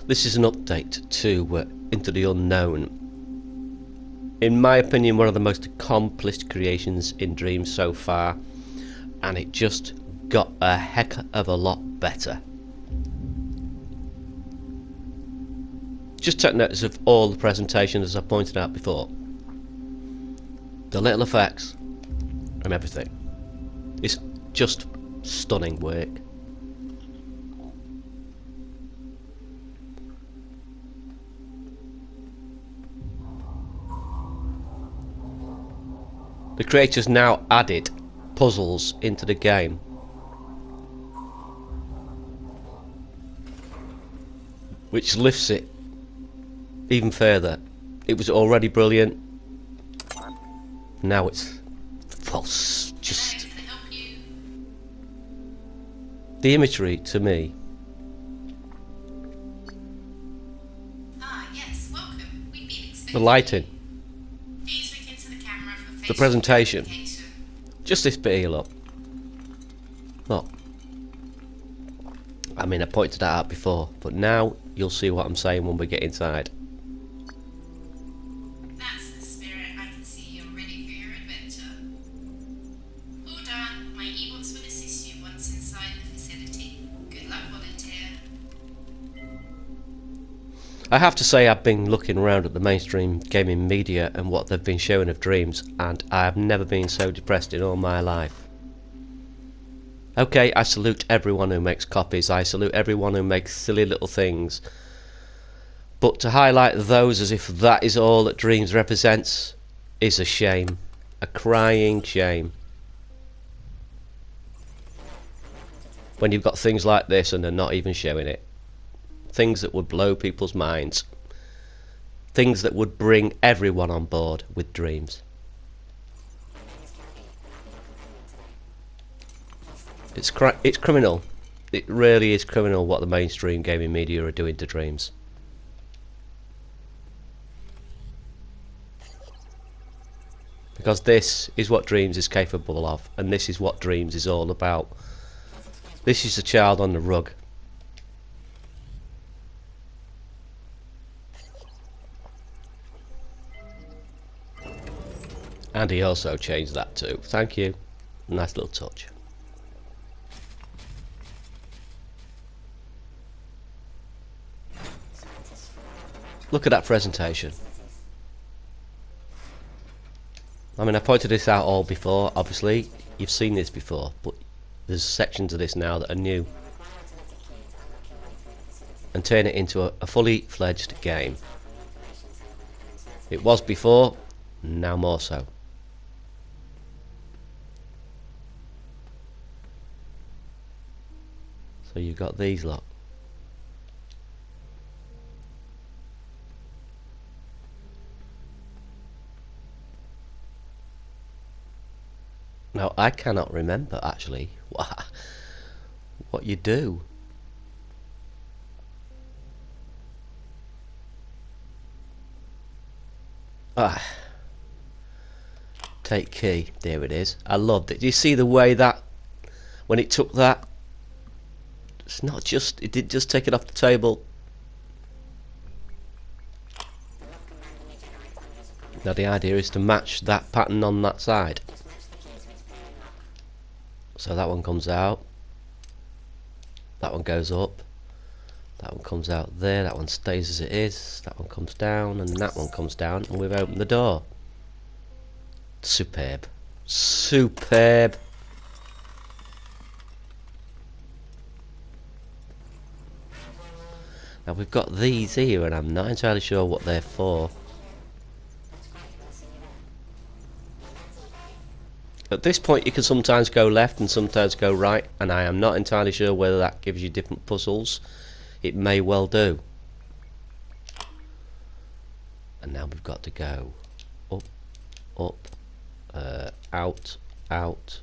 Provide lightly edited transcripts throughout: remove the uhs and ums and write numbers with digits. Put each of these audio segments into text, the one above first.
This is an update to Into the Unknown. In my opinion, one of the most accomplished creations in Dreams so far, and it just got a heck of a lot better. Just take notice of all the presentation, as I pointed out before. The little effects and everything. It's just stunning work. The creators now added puzzles into the game, which lifts it even further. It was already brilliant. Now it's false. Just the imagery to me. Yes, welcome. We'd been expecting The lighting. Please look into the camera for The facial presentation. identification. Just this bit here, look. Look. I mean, I pointed that out before, but now you'll see what I'm saying when we get inside. That's the spirit. I can see you're ready for your adventure. All done. My e-books will assist you once inside the facility. Good luck, volunteer. I have to say, I've been looking around at the mainstream gaming media and what they've been showing of Dreams, and I have never been so depressed in all my life. Okay, I salute everyone who makes copies, I salute everyone who makes silly little things, but to highlight those as if that is all that Dreams represents is a shame. A crying shame. When you've got things like this and they're not even showing it. Things that would blow people's minds. Things that would bring everyone on board with Dreams. It's criminal. It really is criminal what the mainstream gaming media are doing to Dreams. Because this is what Dreams is capable of, and this is what Dreams is all about. This is the child on the rug. And he also changed that too. Thank you. Nice little touch. Look at that presentation. I mean, I pointed this out all before, obviously. You've seen this before, but there's sections of this now that are new. And turn it into a fully fledged game. It was before, now more so. So you've got these lot. Now I cannot remember actually what you do. Take key. There it is. I loved it. Do you see the way that when it took that? It's not just. It didn't just take it off the table. Now the idea is to match that pattern on that side. So that one comes out. That one goes up. That one comes out there. That one stays as it is. That one comes down, and that one comes down, and we've opened the door. Superb. Superb. Now we've got these here, and I'm not entirely sure what they're for. At this point you can sometimes go left and sometimes go right, and I am not entirely sure whether that gives you different puzzles. It may well do. And now we've got to go up, up, out, out,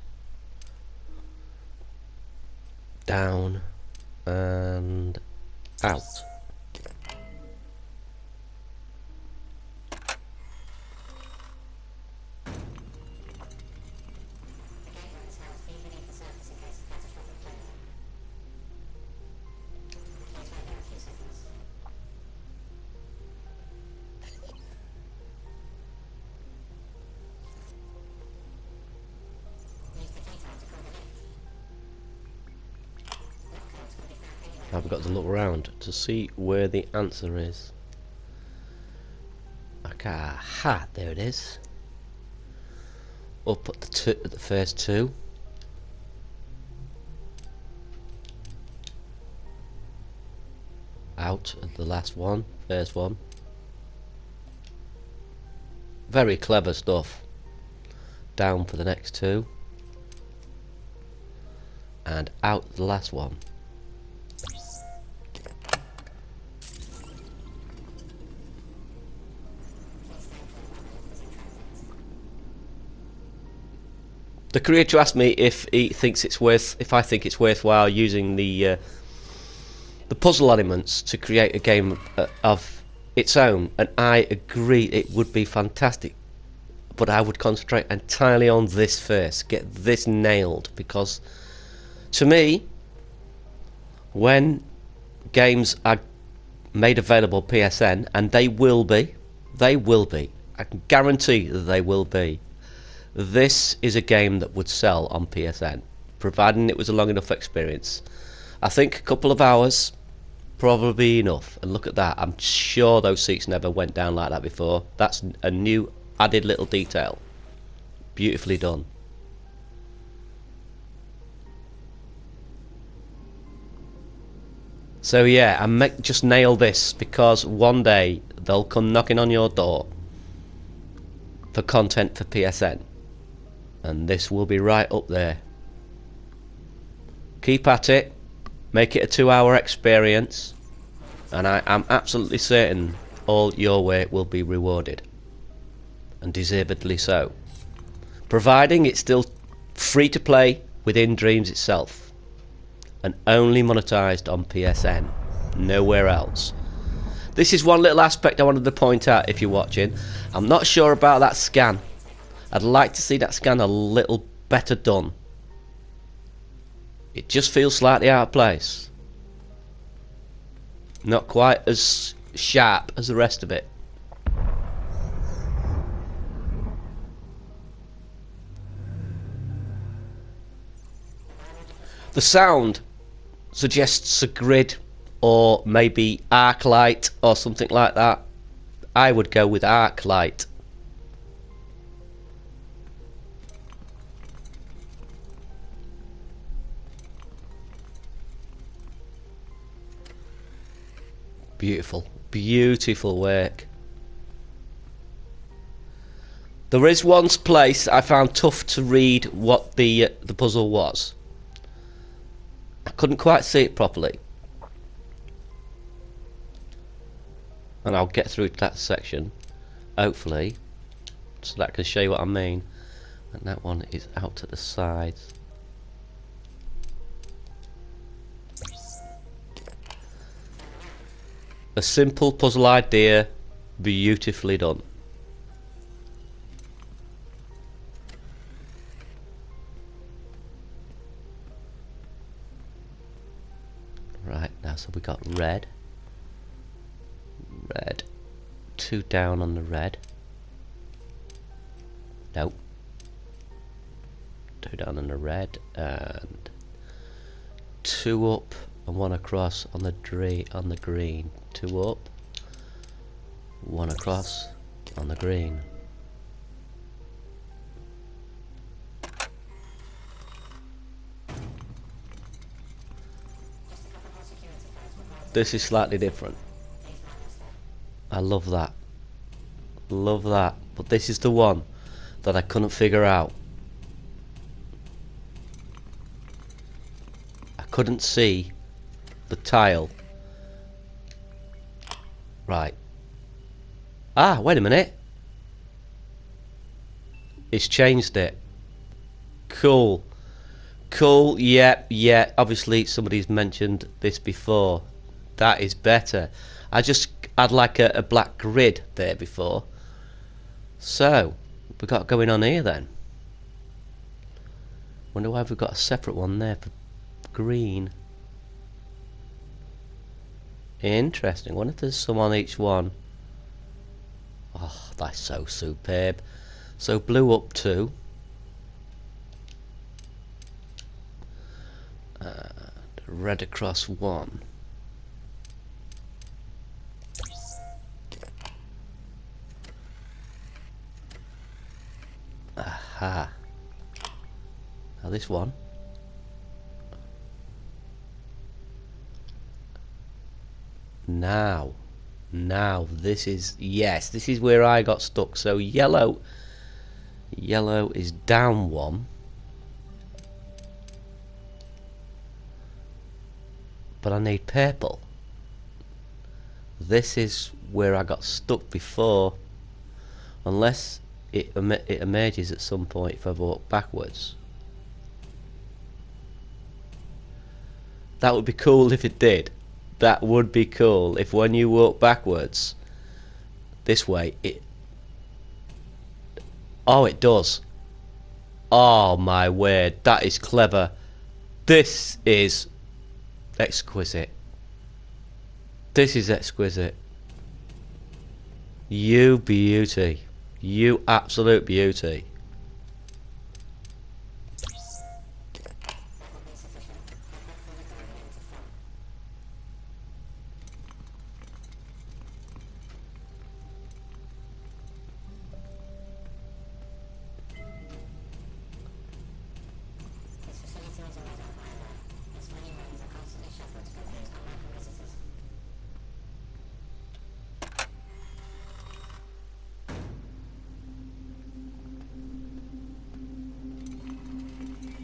down, and out. Now we've got to look around to see where the answer is. Okay, aha, there it is. Up at the first two. Out at the last one, first one. Very clever stuff. Down for the next two. And out the last one. The creator asked me if he thinks it's if I think it's worthwhile using the puzzle elements to create a game of its own, and I agree it would be fantastic, but I would concentrate entirely on this first, get this nailed, because to me, when games are made available PSN, and they will be, I can guarantee that they will be, this is a game that would sell on PSN, providing it was a long enough experience. I think a couple of hours probably enough, and look at that, I'm sure those seats never went down like that before. That's a new added little detail. Beautifully done. So yeah, just nail this, because one day they'll come knocking on your door for content for PSN, and this will be right up there. Keep at it, make it a 2-hour experience, and I am absolutely certain all your work will be rewarded, and deservedly so, providing it's still free to play within Dreams itself, and only monetized on PSN, nowhere else. This is one little aspect I wanted to point out if you're watching. I'm not sure about that scan. I'd like to see that scan a little better done. It just feels slightly out of place. Not quite as sharp as the rest of it. The sound suggests a grid or maybe arc light or something like that. I would go with arc light. Beautiful, beautiful work. There is one place I found tough to read what the puzzle was. I couldn't quite see it properly, and I'll get through to that section, hopefully, so that I can show you what I mean. And that one is out to the sides. A simple puzzle idea, beautifully done. Right, now so we got red, 2 down on the red, nope, 2 down on the red, and 2 up and 1 across on the green, 2 up, 1 across on the green. This is slightly different. I love that. Love that. But this is the one that I couldn't figure out. I couldn't see the tile. Right. Ah, wait a minute. It's changed it. Cool. Cool, yeah. Obviously somebody's mentioned this before. That is better. I just had like a black grid there before. So, we got going on here then. Wonder why we've got a separate one there for green. Interesting. Wonder if there's some on each one. Oh, that's so superb. So blue up 2. Red across 1. Aha. Now this one. Now this is, yes, this is where I got stuck. So yellow is down one, but I need purple. This is where I got stuck before, unless it emerges at some point if I walk backwards. That would be cool if it did. That would be cool if when you walk backwards this way it... Oh, it does. Oh my word, that is clever. This is exquisite. This is exquisite. You beauty. You absolute beauty.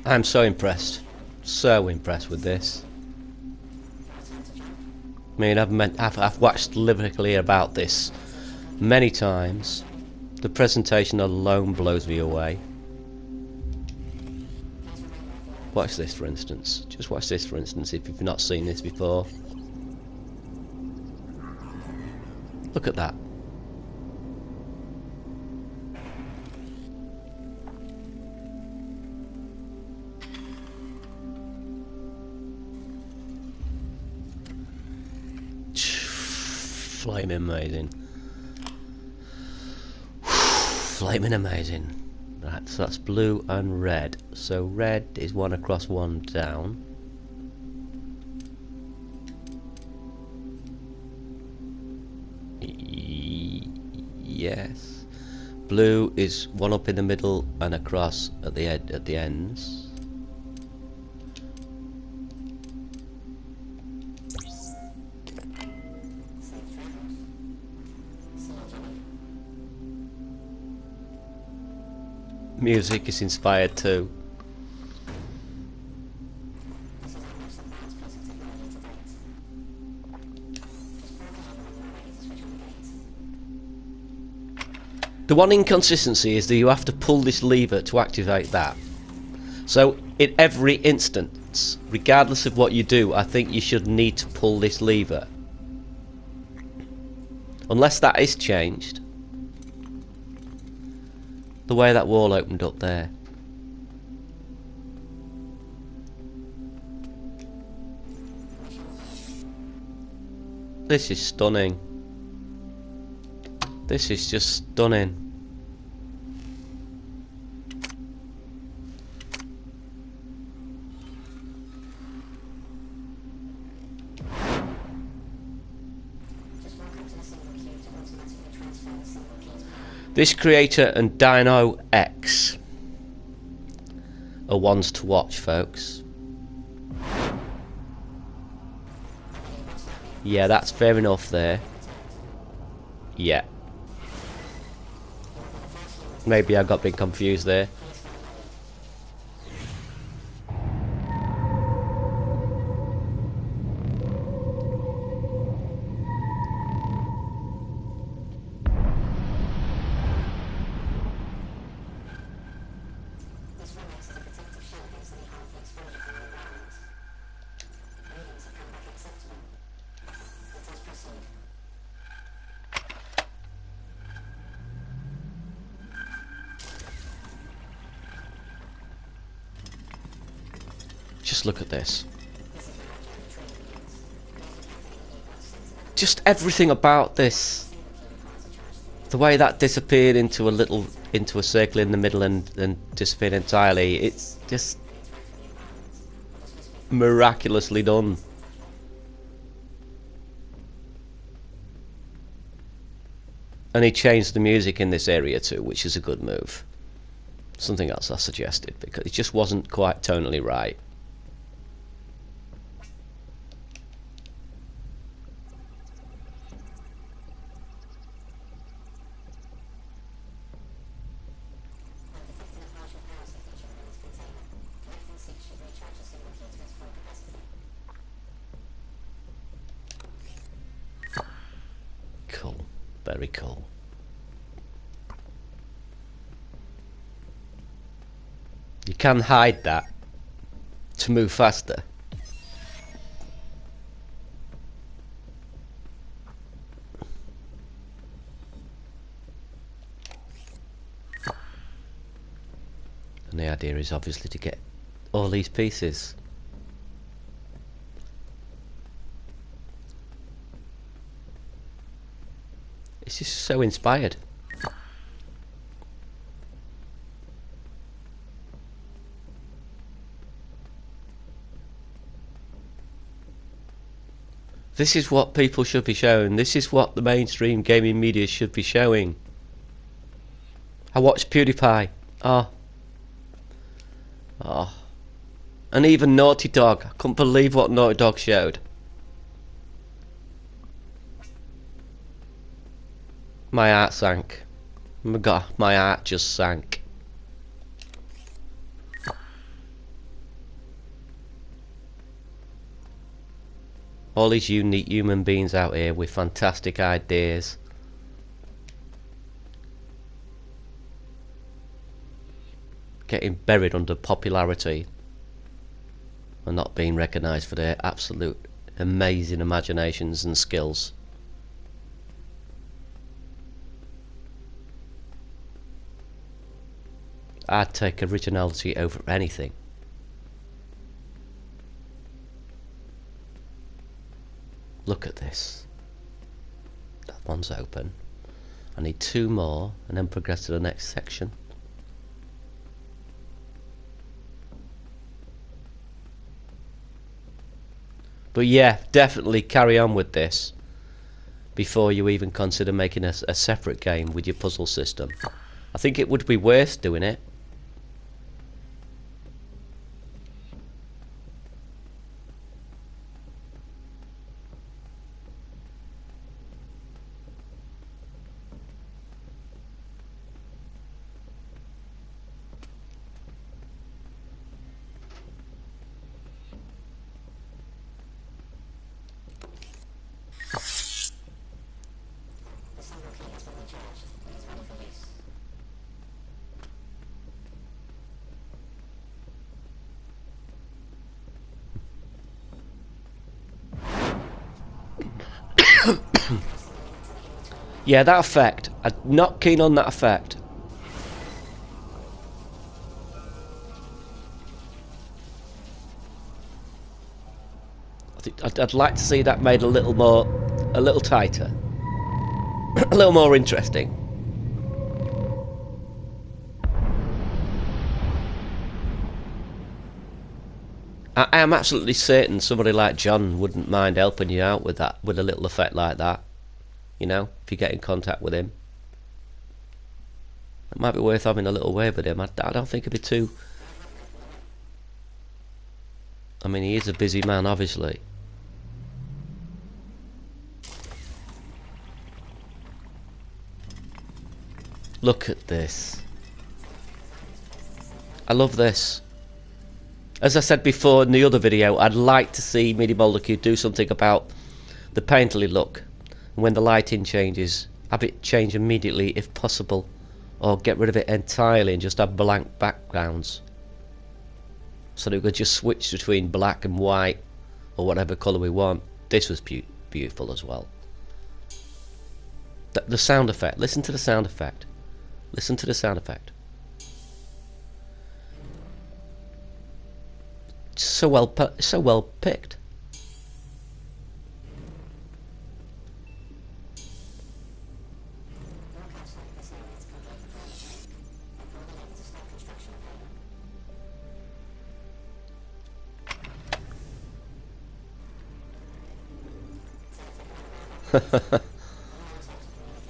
I'm so impressed with this. I mean, I've watched lyrically about this many times. The presentation alone blows me away. Watch this, for instance. Just watch this, for instance, if you've not seen this before. Look at that. Flaming amazing. Flaming amazing. Right, so that's blue and red. So red is one across, one down. Yes. Blue is one up in the middle and across at the ends. Music is inspired too. The one inconsistency is that you have to pull this lever to activate that. So in every instance, regardless of what you do, I think you should need to pull this lever. Unless that is changed. The way that wall opened up there. This is stunning. This is just stunning. This creator and Dino X are ones to watch, folks. Yeah, that's fair enough there. Yeah. Maybe I got a bit confused there. Just look at this. Just everything about this. The way that disappeared into a circle in the middle and then disappeared entirely. It's just miraculously done. And he changed the music in this area too, which is a good move. something else I suggested because it just wasn't quite tonally right. Cool, very cool. You can hide that to move faster. And the idea is obviously to get all these pieces. It's just so inspired. This is what people should be showing. This is what the mainstream gaming media should be showing. I watched PewDiePie. Oh. And even Naughty Dog. I couldn't believe what Naughty Dog showed. My heart sank. Oh my God, my heart just sank. All these unique human beings out here with fantastic ideas. Getting buried under popularity and not being recognised for their absolute amazing imaginations and skills. I'd take originality over anything. Look at this. That one's open. I need 2 more and then progress to the next section. But yeah, definitely carry on with this before you even consider making a separate game with your puzzle system. I think it would be worth doing it. Yeah, that effect. I'm not keen on that effect. I think I'd like to see that made a little tighter, a little more interesting. I am absolutely certain somebody like John wouldn't mind helping you out with that, with a little effect like that. You know, if you get in contact with him, it might be worth having a little word with him. I don't think it'd be too. I mean, he is a busy man, obviously. Look at this. I love this. As I said before in the other video, I'd like to see Mini Molecule do something about the painterly look. When the lighting changes, have it change immediately if possible, or get rid of it entirely and just have blank backgrounds, so that we could just switch between black and white or whatever colour we want. This was beautiful as well. The sound effect. Listen to the sound effect. Listen to the sound effect. So well picked.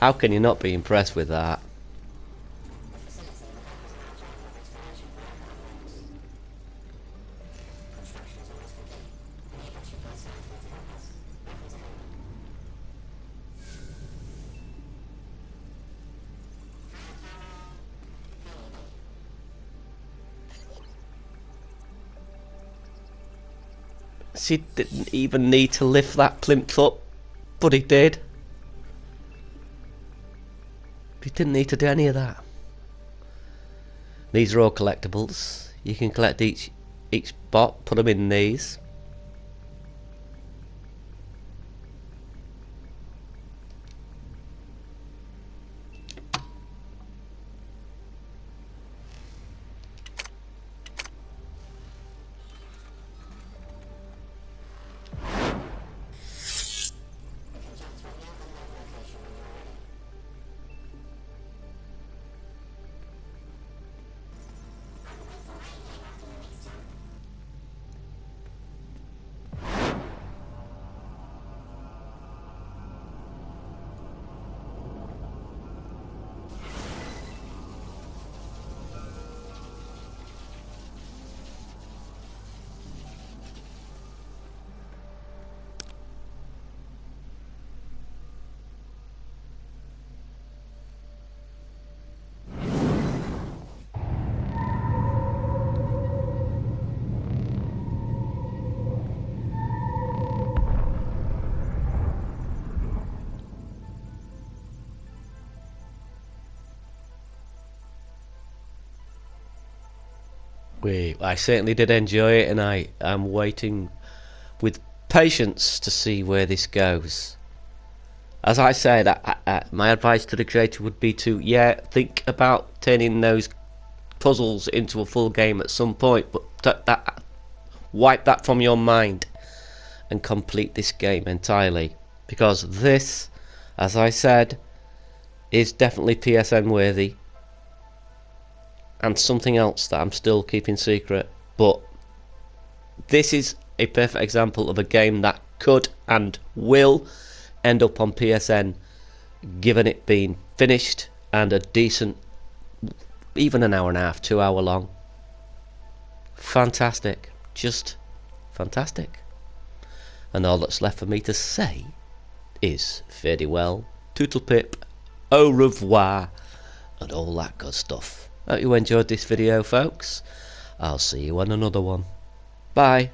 How can you not be impressed with that? He didn't even need to lift that plinth up, but he did. He didn't need to do any of that. These are all collectibles. You can collect each bot, put them in these. I certainly did enjoy it, and I am waiting with patience to see where this goes. As I said, my advice to the creator would be to, think about turning those puzzles into a full game at some point, but wipe that from your mind and complete this game entirely, because this, as I said, is definitely PSN worthy. And something else that I'm still keeping secret, but this is a perfect example of a game that could and will end up on PSN, given it being finished and a decent, even an hour and a half, 2 hour long. Fantastic, just fantastic. And all that's left for me to say is fare thee well, toodlepip, au revoir, and all that good stuff. Hope you enjoyed this video, folks. I'll see you on another one. Bye.